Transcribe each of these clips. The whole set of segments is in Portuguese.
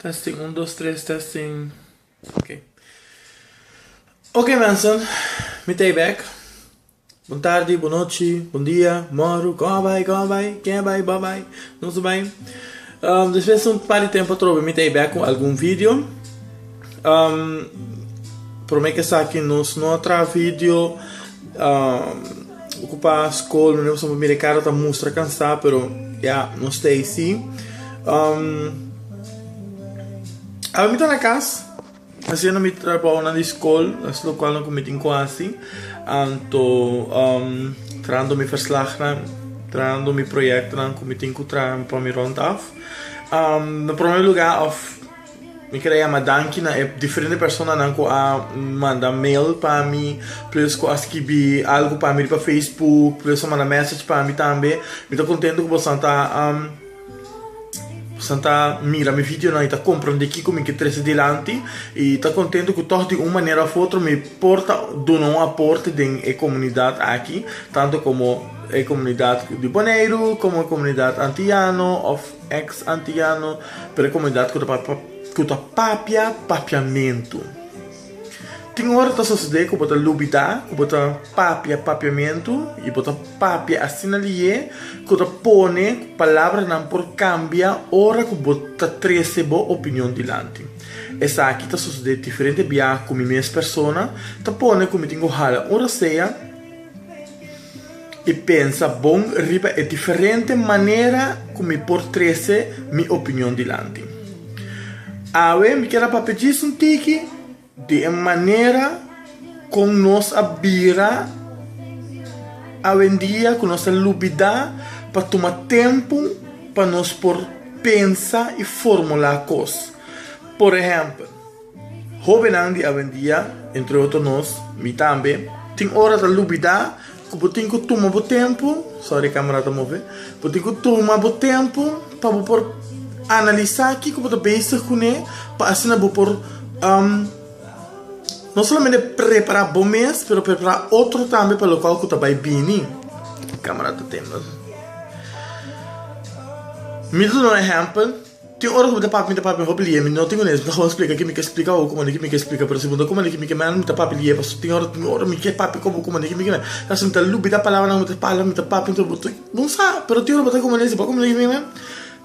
Testing, 1, 2, 3, testing. Ok. Ok, mensen. Meteen back. Boa tarde, boa noite, bom dia, moro, como vai, quem vai, bye, não sei bem. Depois de um par de tempo, eu meteen back com algum vídeo. Prometo que está aqui no outro vídeo. Ocupar a escola, não sei me cara tá mostra cansar, pero já não sei se. Eu estou na casa, assim não me trabalho na escola, as local não cometi quase, então trando me verslag, trando me projeto, não cometi encontrar para me rondar. No primeiro lugar, me queria uma danke na diferente pessoas não que manda mail para mim, plus que escrever algo para mim para Facebook, plus manda message para mim também. Me estou contente que você está mira meu vídeo não está comprando aqui como que traz adiante e está contente que todo de uma maneira ou outra me porta dando um aporte da comunidade aqui, tanto como a comunidade de Bonaire, como a comunidade antiano ou ex-antiano, para a comunidade que está papiamento. Tem hora que sucede que bota lubida, que bota papiamento e bota papia assim ali, que bota pone palavras não por cambia, hora que bota trece boa opinião dilante. Essa aqui está sucedendo diferente via com minhas pessoas, tá pone como tenho hala, ora seja e pensa bom riba é diferente maneira como por trece minha opinião dilante. Awe me quero para pedir um tiki de maneira com nós abira a vendia com nossa lubida para tomar tempo para nós por pensar e formular coisas. Por exemplo, jovem a vendia entre outros nós, me também tem hora da lubida que eu tenho que tomar o tempo, sorry camarada mover, eu tenho que tomar o tempo para por analisar aqui como eu penso com ele, para assim eu por não somente preparar bom mês, mas preparar outro também para o qual que vai bem. Camarada temos. Me dá um exemplo. Tem hora que eu papo lia, não tenho nem, não vou explicar que me quer explicar ou como é que me quer explicar, pero segundo como é que me quer me papo lia, mas tem hora me quer papo como é que me quer. Assim me tá lubida palavra não me tá papo então não sabe, pero tem hora botar como é que me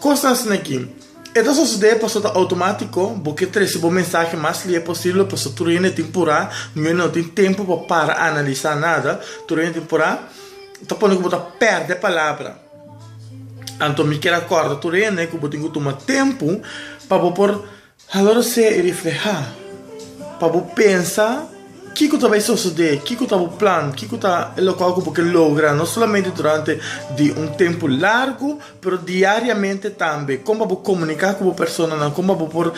coisa assim aqui. Então, se é passou automático, porque três bom mensagem mais é possível, para tu não tem temporada, não tem tempo para analisar nada, tu não tem temporada, tá pondo que botar perde a palavra. Então, me quer acordar, tu não que botar que tomar tempo para por agora se refletir, para pensar que vai suceder, que está o plano, que está o local que logra, não somente durante de tempo largo, mas diariamente também. Como vou comunicar com a pessoa, como vou por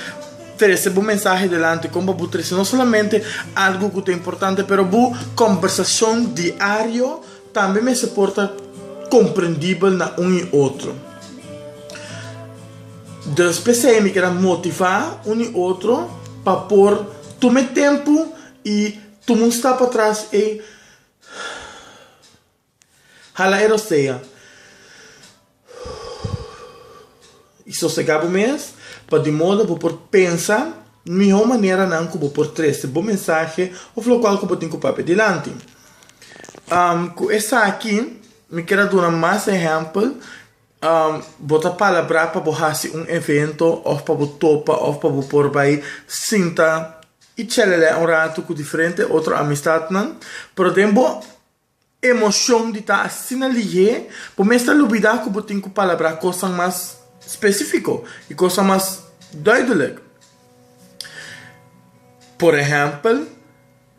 trazer uma mensagem delante, como vou trazer não somente algo que é importante, mas uma conversação diária também me se porta compreendível na e outro. Depois me quer motivar e outro para por tomar tempo e tu não está para trás e hala era seja e sossegar o mês para de modo por pensar melhor maneira não como por trazer boa mensagem ou o qual que tenho que papel delante. Com essa aqui me quero dar mais exemplo. Botar palavra para fazer evento ou para topa ou para por vai sinta e chelele rato com diferente outra amistade não, pero tempo emoção de estar assim ali, por mesmo lubida que eu tenho que palavra coisa mais específico e coisa mais duidelijk. Por exemplo,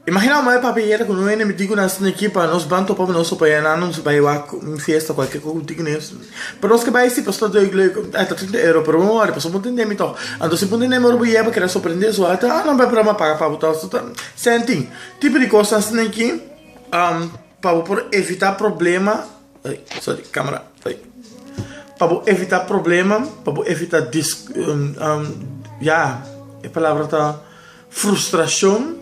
imagina uma papelera que não é me digo nas equipa nós banto para nós para não nos vai uma festa qualquer coisa digo nisso, pero nós que vai se postar €2 até €30 por uma hora, pessoal não entende então, então se não entende mais vai querer surpreender só até não vai para uma pagar para botar senti tipo de coisas assim aqui para por evitar problema, sorry câmera, para evitar problema, para evitar a palavra tá frustração.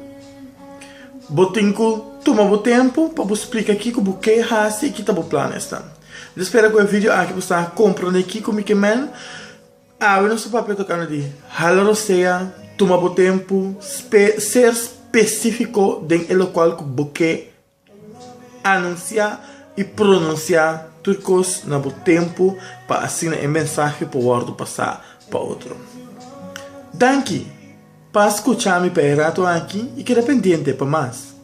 Botinco toma o tempo para explicar aqui como que é assim que tá o plano está. Espero que o vídeo aqui você comprando aqui como que man Eu não sou papel tocando de halaro seja, tomar o tempo, ser específico dentro do qual você anunciar e pronunciar tudo coisas no tempo para assim a mensagem pode passar para outro. Danke para escutar-me para aqui e que pendente para mais.